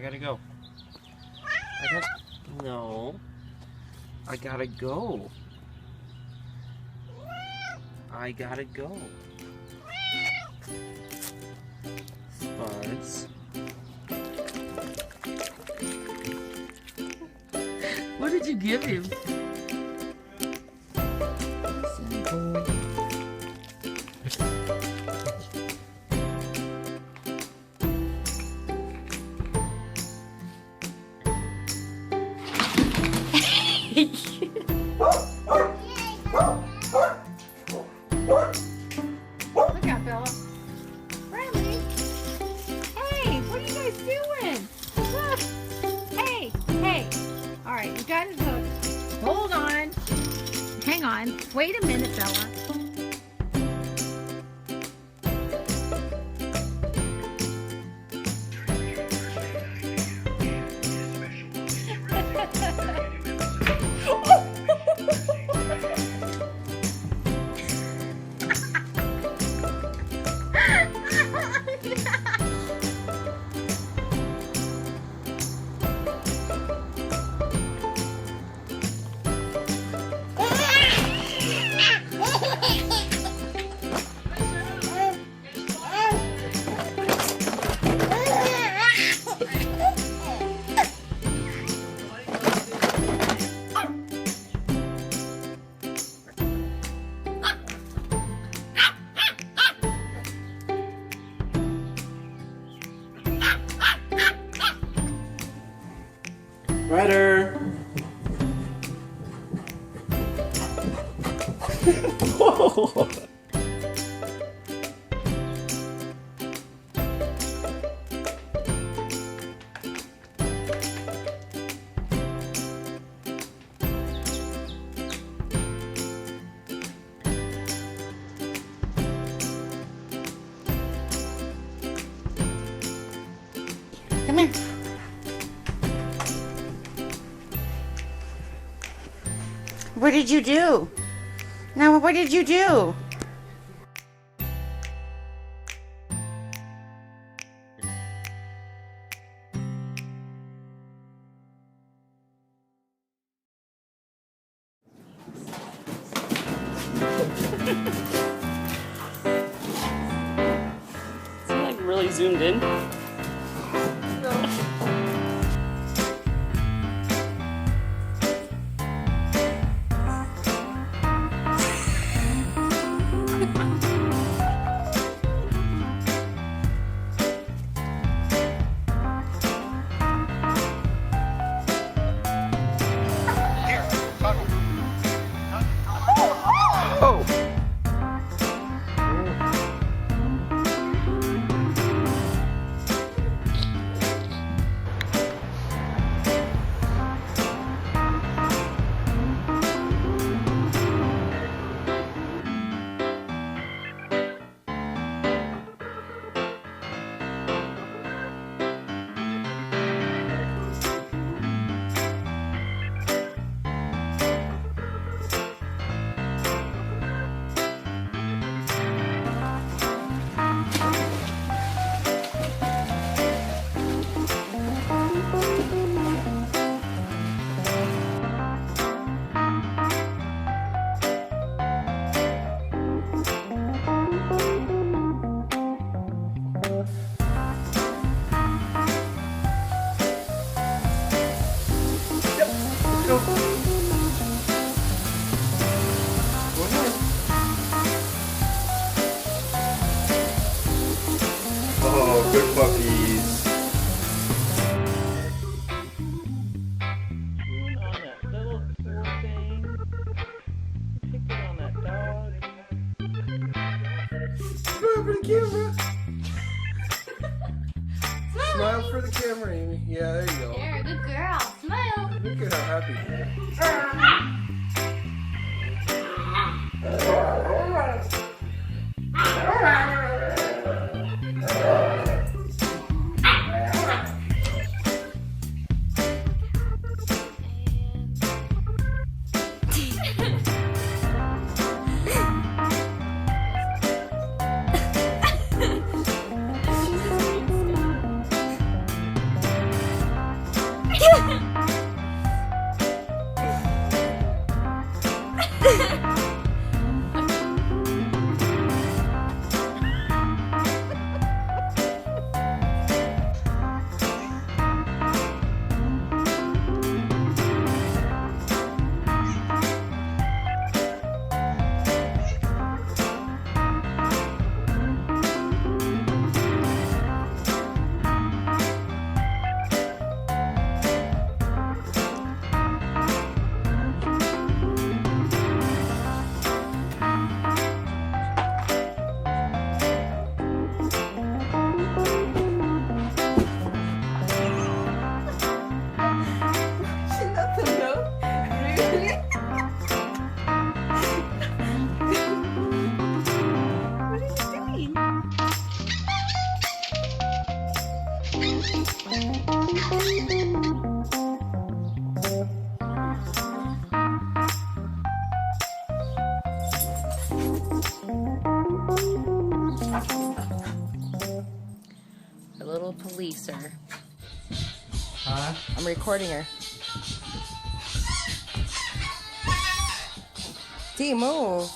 I gotta go. No. I gotta go. I gotta go. Spuds. What did you give him? Look out, Bella. Riley. Hey, what are you guys doing? Look. Hey, hey. All right, you got it hooked. Hold on. Hang on. Wait a minute, Bella. Ryder! Whoa! Come here. What did you do? Now, what did you do? Is he like really zoomed in? Oh! Oh, good puppies. On that little fur thing. Pick it on that dog. Smile for the camera. Smile for the camera, Amy. Yeah, there you go. There, good girl. Smile. Look at how happy he is. A little policer. Huh? I'm recording her. D, move.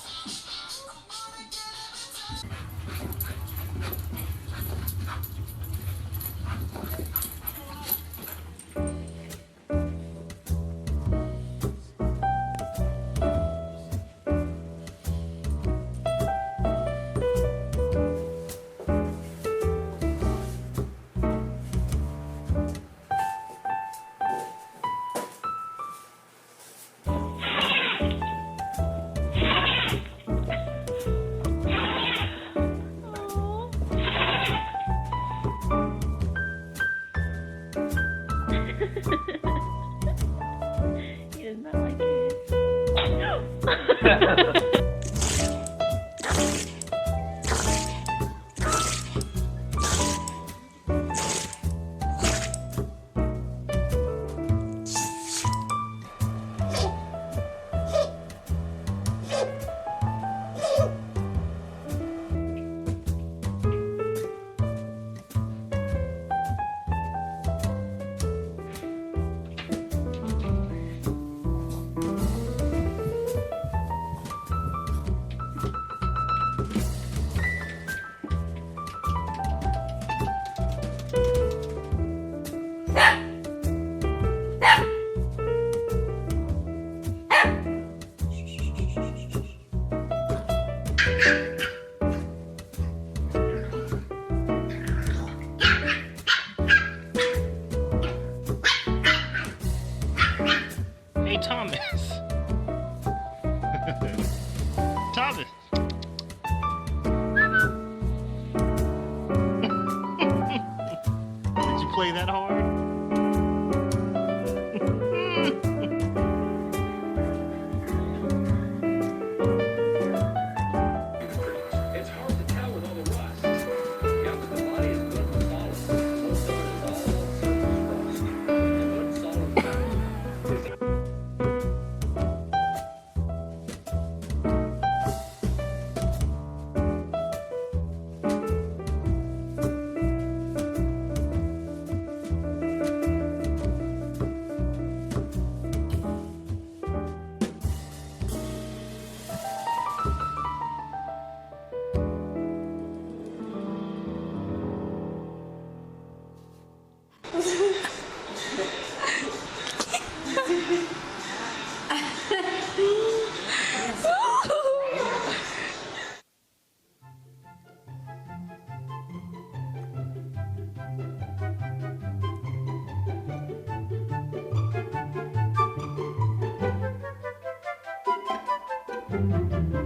He does not like it. Hey, Thomas. Thomas. Did you play that hard? It's hard to tell with all the rust. Yeah, but the body is built of solid. Most of it is all surface rust. And when it's solid, Thank you.